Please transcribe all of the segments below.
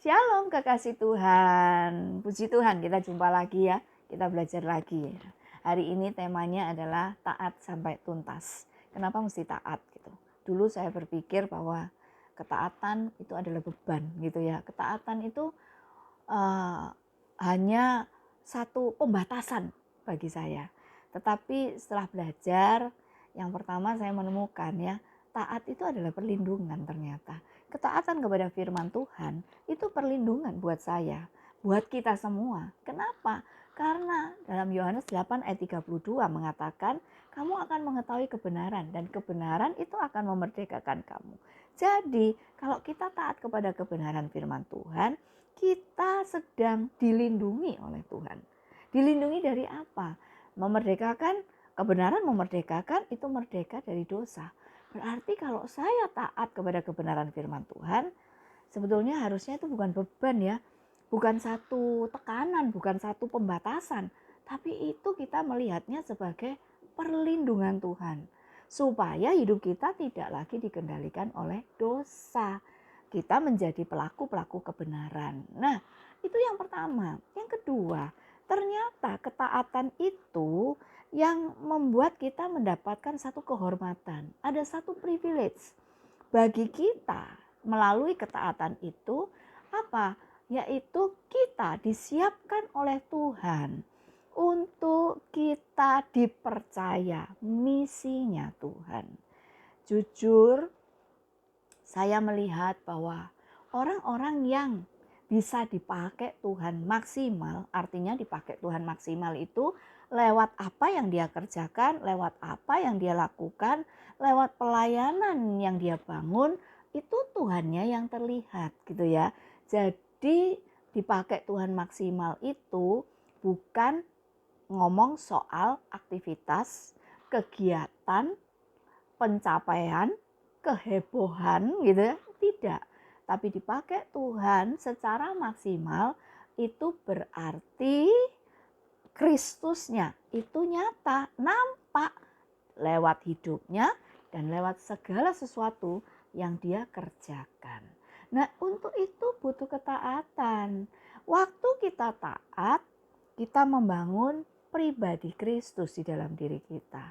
Shalom kekasih Tuhan. Puji Tuhan kita jumpa lagi ya. Kita belajar lagi. Hari ini temanya adalah taat sampai tuntas. Kenapa mesti taat gitu? Dulu saya berpikir bahwa ketaatan itu adalah beban gitu ya. Ketaatan itu hanya satu pembatasan bagi saya. Tetapi setelah belajar, yang pertama saya menemukan ya, taat itu adalah perlindungan ternyata. Ketaatan kepada firman Tuhan itu perlindungan buat saya, buat kita semua. Kenapa? Karena dalam Yohanes 8 ayat 32 mengatakan, kamu akan mengetahui kebenaran dan kebenaran itu akan memerdekakan kamu. Jadi kalau kita taat kepada kebenaran firman Tuhan, kita sedang dilindungi oleh Tuhan. Dilindungi dari apa? Memerdekakan, kebenaran memerdekakan, itu merdeka dari dosa. Berarti kalau saya taat kepada kebenaran firman Tuhan, sebetulnya harusnya itu bukan beban ya, bukan satu tekanan, bukan satu pembatasan, tapi itu kita melihatnya sebagai perlindungan Tuhan. Supaya hidup kita tidak lagi dikendalikan oleh dosa. Kita menjadi pelaku-pelaku kebenaran. Nah, itu yang pertama. Yang kedua, ternyata ketaatan itu yang membuat kita mendapatkan satu kehormatan. Ada satu privilege bagi kita melalui ketaatan itu apa? Yaitu kita disiapkan oleh Tuhan untuk kita dipercaya misinya Tuhan. Jujur, saya melihat bahwa orang-orang yang bisa dipakai Tuhan maksimal, artinya dipakai Tuhan maksimal itu lewat apa yang dia kerjakan, lewat apa yang dia lakukan, lewat pelayanan yang dia bangun, itu Tuhannya yang terlihat gitu ya. Jadi dipakai Tuhan maksimal itu bukan ngomong soal aktivitas, kegiatan, pencapaian, kehebohan gitu ya, tidak. Tapi dipakai Tuhan secara maksimal itu berarti Kristusnya itu nyata, nampak lewat hidupnya dan lewat segala sesuatu yang dia kerjakan. Nah, untuk itu butuh ketaatan. Waktu kita taat, kita membangun pribadi Kristus di dalam diri kita.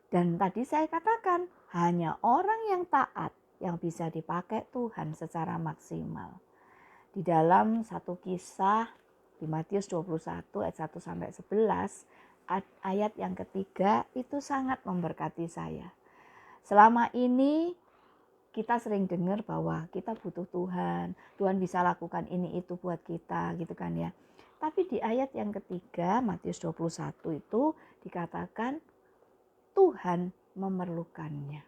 Dan tadi saya katakan, hanya orang yang taat yang bisa dipakai Tuhan secara maksimal. Di dalam satu kisah di Matius 21 ayat 1 sampai 11, ayat yang ketiga itu sangat memberkati saya. Selama ini kita sering dengar bahwa kita butuh Tuhan, Tuhan bisa lakukan ini itu buat kita gitu kan ya. Tapi di ayat yang ketiga Matius 21 itu dikatakan Tuhan memerlukannya.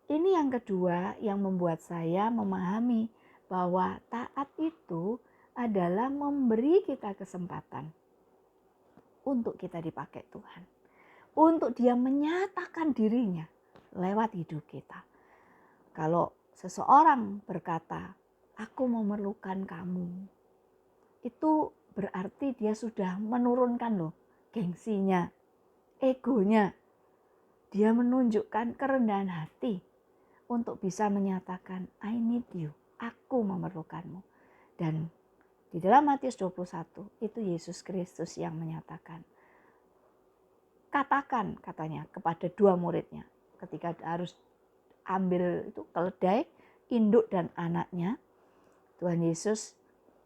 Ini yang kedua yang membuat saya memahami bahwa taat itu adalah memberi kita kesempatan untuk kita dipakai Tuhan. Untuk dia menyatakan dirinya lewat hidup kita. Kalau seseorang berkata, aku memerlukan kamu, itu berarti dia sudah menurunkan loh gengsinya, egonya. Dia menunjukkan kerendahan hati untuk bisa menyatakan I need you, aku memerlukanmu. Dan di dalam Matius 21 itu Yesus Kristus yang menyatakan. Katakan katanya kepada dua muridnya ketika harus ambil itu keledai, induk dan anaknya. Tuhan Yesus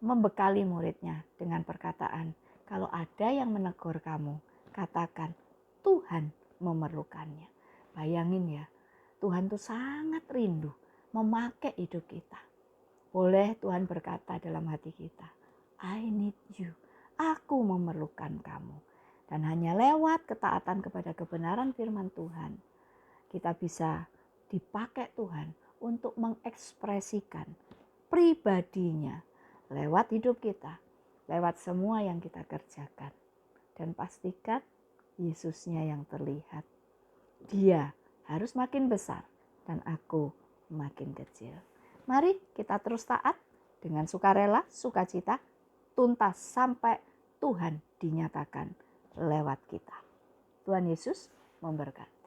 membekali muridnya dengan perkataan, kalau ada yang menegur kamu, katakan Tuhan memerlukannya. Bayangin ya, Tuhan tuh sangat rindu memakai hidup kita. Boleh Tuhan berkata dalam hati kita, I need you, aku memerlukan kamu. Dan hanya lewat ketaatan kepada kebenaran firman Tuhan, kita bisa dipakai Tuhan untuk mengekspresikan pribadinya lewat hidup kita, lewat semua yang kita kerjakan. Dan pastikan Yesusnya yang terlihat. Dia harus makin besar dan aku makin kecil. Mari kita terus taat dengan sukarela, sukacita, tuntas sampai Tuhan dinyatakan lewat kita. Tuhan Yesus memberkati.